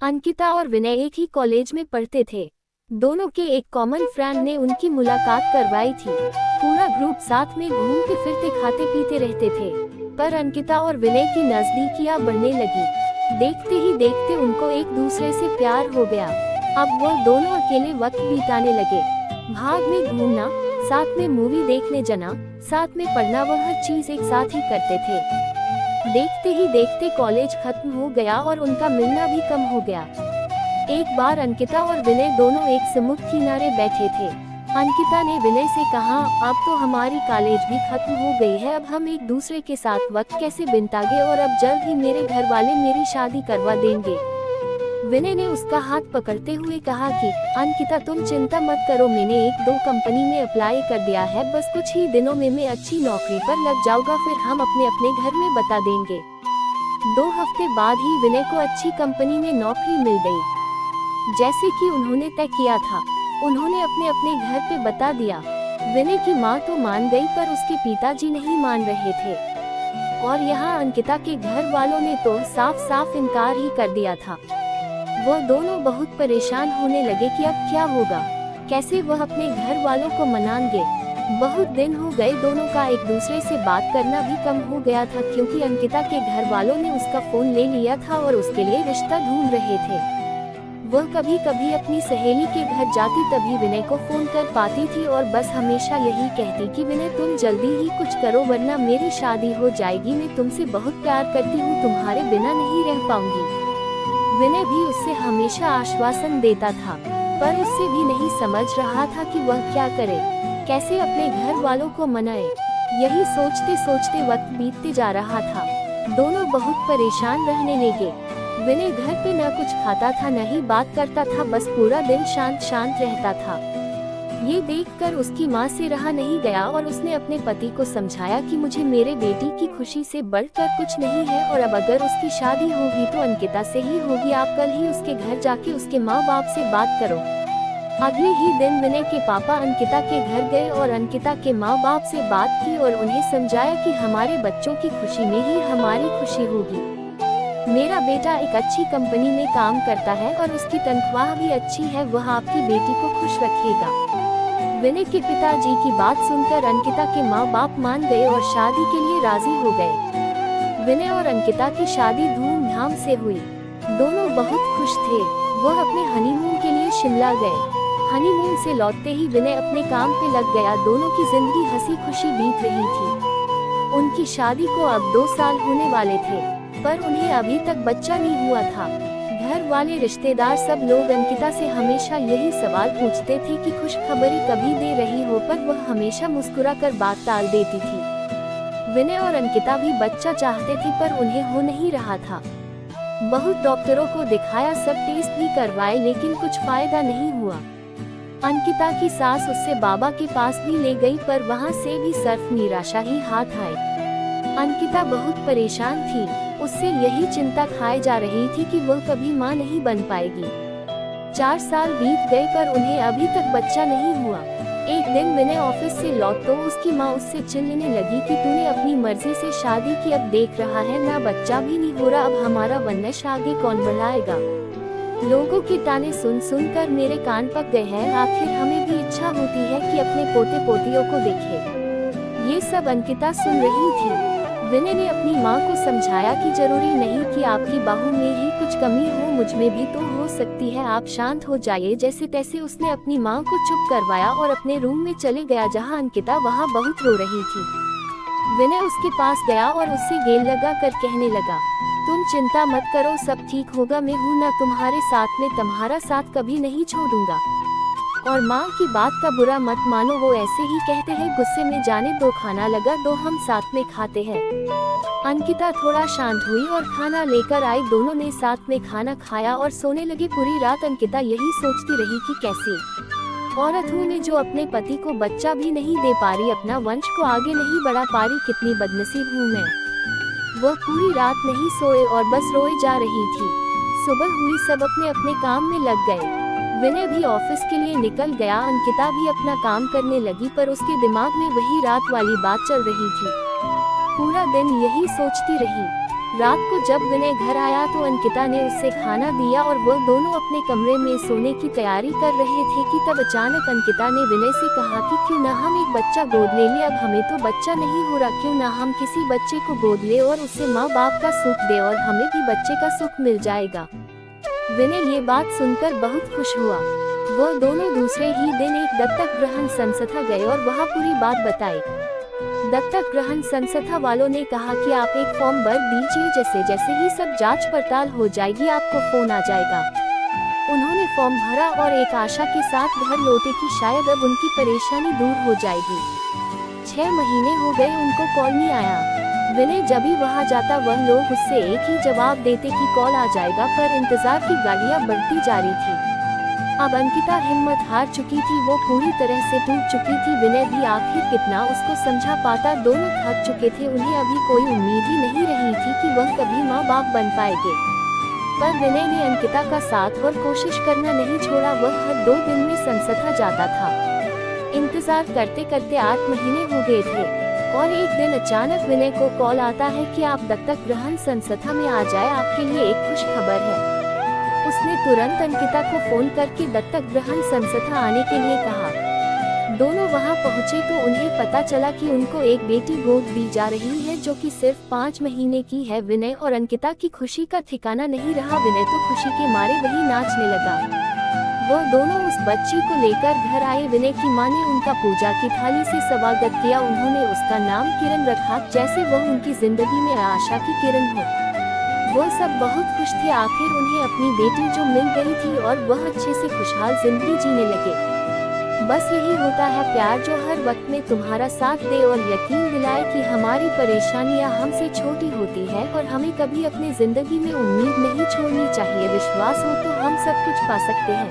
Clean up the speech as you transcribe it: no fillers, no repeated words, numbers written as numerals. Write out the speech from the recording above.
अंकिता और विनय एक ही कॉलेज में पढ़ते थे। दोनों के एक कॉमन फ्रेंड ने उनकी मुलाकात करवाई थी। पूरा ग्रुप साथ में घूमते फिरते खाते पीते रहते थे। पर अंकिता और विनय की नजदीकियां बढ़ने लगी। देखते ही देखते उनको एक दूसरे से प्यार हो गया। अब वो दोनों अकेले वक्त बिताने लगे। भाग में घूमना, साथ में मूवी देखने जाना, साथ में पढ़ना, वह हर चीज एक साथ ही करते थे। देखते ही देखते कॉलेज खत्म हो गया और उनका मिलना भी कम हो गया। एक बार अंकिता और विनय दोनों एक समुद्र किनारे बैठे थे। अंकिता ने विनय से कहा, अब तो हमारी कॉलेज भी खत्म हो गई है, अब हम एक दूसरे के साथ वक्त कैसे बिताएंगे, और अब जल्द ही मेरे घर वाले मेरी शादी करवा देंगे। विनय ने उसका हाथ पकड़ते हुए कहा कि अंकिता, तुम चिंता मत करो, मैंने एक दो कंपनी में अप्लाई कर दिया है, बस कुछ ही दिनों में मैं अच्छी नौकरी पर लग जाऊंगा, फिर हम अपने अपने घर में बता देंगे। 2 हफ्ते बाद ही विनय को अच्छी कंपनी में नौकरी मिल गई। जैसे कि उन्होंने तय किया था, उन्होंने अपने अपने घर पे बता दिया। विनय की माँ तो मान गई, पर उसके पिताजी नहीं मान रहे थे। और यहाँ अंकिता के घर वालों ने तो साफ साफ इनकार ही कर दिया था। वह दोनों बहुत परेशान होने लगे कि अब क्या होगा, कैसे वह अपने घर वालों को मनाएंगे। बहुत दिन हो गए, दोनों का एक दूसरे से बात करना भी कम हो गया था, क्योंकि अंकिता के घर वालों ने उसका फोन ले लिया था और उसके लिए रिश्ता ढूंढ रहे थे। वह कभी कभी अपनी सहेली के घर जाती, तभी विनय को फोन कर पाती थी और बस हमेशा यही कहती कि विनय, तुम जल्दी ही कुछ करो वरना मेरी शादी हो जाएगी, मैं तुमसे बहुत प्यार करती हूँ, तुम्हारे बिना नहीं रह पाऊंगी। विनय भी उससे हमेशा आश्वासन देता था, पर उससे भी नहीं समझ रहा था कि वह क्या करे, कैसे अपने घर वालों को मनाए। यही सोचते सोचते वक्त बीतते जा रहा था। दोनों बहुत परेशान रहने लगे। विनय घर पे न कुछ खाता था, न ही बात करता था, बस पूरा दिन शांत शांत रहता था। ये देखकर उसकी माँ से रहा नहीं गया और उसने अपने पति को समझाया कि मुझे मेरे बेटी की खुशी से बढ़कर कुछ नहीं है, और अब अगर उसकी शादी होगी तो अंकिता से ही होगी। आप कल ही उसके घर जाके उसके माँ बाप से बात करो। अगले ही दिन विनय के पापा अंकिता के घर गए और अंकिता के माँ बाप से बात की और उन्हें समझाया कि हमारे बच्चों की खुशी में ही हमारी खुशी होगी। मेरा बेटा एक अच्छी कंपनी में काम करता है और उसकी तनख्वाह भी अच्छी है, वह आपकी बेटी को खुश रखेगा। विनय के पिताजी की बात सुनकर अंकिता के माँ बाप मान गए और शादी के लिए राजी हो गए। विनय और अंकिता की शादी धूमधाम से हुई। दोनों बहुत खुश थे। वह अपने हनीमून के लिए शिमला गए। हनीमून से लौटते ही विनय अपने काम पे लग गया। दोनों की जिंदगी हंसी खुशी बीत रही थी। उनकी शादी को अब 2 साल होने वाले थे, पर उन्हें अभी तक बच्चा नहीं हुआ था। घर वाले, रिश्तेदार, सब लोग अंकिता से हमेशा यही सवाल पूछते थे कि खुशखबरी कभी दे रही हो, पर वह हमेशा मुस्कुराकर बात टाल देती थी। विनय और अंकिता भी बच्चा चाहते थे, पर उन्हें हो नहीं रहा था। बहुत डॉक्टरों को दिखाया, सब टेस्ट भी करवाए, लेकिन कुछ फायदा नहीं हुआ। अंकिता की सास उससे बाबा के पास भी ले गई, पर वहाँ से भी सिर्फ निराशा ही हाथ आई। अंकिता बहुत परेशान थी। उससे यही चिंता खाए जा रही थी कि वह कभी मां नहीं बन पाएगी। 4 साल बीत गए, पर उन्हें अभी तक बच्चा नहीं हुआ। एक दिन विनय ऑफिस से लौट तो उसकी माँ उससे चिल्लाने लगी कि तूने अपनी मर्जी से शादी की, अब देख रहा है ना बच्चा भी नहीं हो रहा, अब हमारा वंश आगे कौन बढ़ाएगा। लोगों के ताने सुन सुन कर मेरे कान पक गए हैं, आखिर हमें भी इच्छा होती है कि अपने पोते पोतियों को देखे। ये सब अंकिता सुन रही थी। विनय ने अपनी माँ को समझाया कि जरूरी नहीं कि आपकी बाहों में ही कुछ कमी हो, मुझ में भी तो हो सकती है, आप शांत हो जाइए। जैसे तैसे उसने अपनी माँ को चुप करवाया और अपने रूम में चले गया, जहाँ अंकिता वहाँ बहुत रो रही थी। विनय उसके पास गया और उससे गेल लगा कर कहने लगा, तुम चिंता मत करो, सब ठीक होगा, मैं हूँ ना तुम्हारे साथ में, तुम्हारा साथ कभी नहीं छोड़ूंगा। और माँ की बात का बुरा मत मानो, वो ऐसे ही कहते हैं, गुस्से में जाने दो, खाना लगा दो, हम साथ में खाते हैं। अंकिता थोड़ा शांत हुई और खाना लेकर आई। दोनों ने साथ में खाना खाया और सोने लगे। पूरी रात अंकिता यही सोचती रही कि कैसे औरत हूँ मैं जो अपने पति को बच्चा भी नहीं दे पा रही, अपना वंश को आगे नहीं बढ़ा पा रही, कितनी बदनसीब हूँ मैं। वह पूरी रात नहीं सोए और बस रोए जा रही थी। सुबह हुई, सब अपने अपने काम में लग गए। विनय भी ऑफिस के लिए निकल गया। अंकिता भी अपना काम करने लगी, पर उसके दिमाग में वही रात वाली बात चल रही थी। पूरा दिन यही सोचती रही। रात को जब विनय घर आया तो अंकिता ने उससे खाना दिया और वो दोनों अपने कमरे में सोने की तैयारी कर रहे थे कि तब अचानक अंकिता ने विनय से कहा कि क्यों ना हम एक बच्चा गोद ले लें, अब हमें तो बच्चा नहीं हो रहा, क्यों ना हम किसी बच्चे को गोद ले और उससे माँ बाप का सुख दे और हमें भी बच्चे का सुख मिल जाएगा। विनय ये बात सुनकर बहुत खुश हुआ। वो दोनों दूसरे ही दिन एक दत्तक ग्रहण संस्था गए और वहाँ पूरी बात बताई। दत्तक ग्रहण संस्था वालों ने कहा कि आप एक फॉर्म भर दीजिए, जैसे ही सब जांच पड़ताल हो जाएगी आपको फोन आ जाएगा। उन्होंने फॉर्म भरा और एक आशा के साथ घर लौटे कि शायद अब उनकी परेशानी दूर हो जाएगी। 6 महीने हो गए उनको कॉल नहीं आया। विनय जब भी वहाँ जाता वह लोग उससे एक ही जवाब देते कि कॉल आ जाएगा, पर इंतजार की गालियाँ बढ़ती जा रही थी। अब अंकिता हिम्मत हार चुकी थी, वो पूरी तरह से टूट चुकी थी। विनय भी आखिर कितना उसको समझा पाता, दोनों थक चुके थे। उन्हें अभी कोई उम्मीद ही नहीं रही थी कि वह कभी माँ बाप बन पाएंगे। पर विनय ने अंकिता का साथ और कोशिश करना नहीं छोड़ा। वह हर 2 दिन में संस्था जाता था। इंतजार करते करते 8 महीने हो गए थे और एक दिन अचानक विनय को कॉल आता है कि आप दत्तक ग्रहण संस्था में आ जाए, आपके लिए एक खुश खबर है। उसने तुरंत अंकिता को फोन करके दत्तक ग्रहण संस्था आने के लिए कहा। दोनों वहां पहुंचे तो उन्हें पता चला कि उनको एक बेटी गोद दी जा रही है जो कि सिर्फ 5 महीने की है। विनय और अंकिता की खुशी का ठिकाना नहीं रहा। विनय तो खुशी के मारे वही नाचने लगा। वो दोनों उस बच्ची को लेकर घर आए। विनय की मां ने उनका पूजा की थाली से स्वागत किया। उन्होंने उसका नाम किरण रखा, जैसे वह उनकी जिंदगी में आशा की किरण हो। वो सब बहुत खुश थे, आखिर उन्हें अपनी बेटी जो मिल गई थी और वह अच्छे से खुशहाल जिंदगी जीने लगे। बस यही होता है प्यार, जो हर वक्त में तुम्हारा साथ दे और यकीन दिलाए कि हमारी परेशानियां हमसे छोटी होती है और हमें कभी अपनी जिंदगी में उम्मीद नहीं छोड़नी चाहिए। विश्वास हो तो हम सब कुछ पा सकते हैं।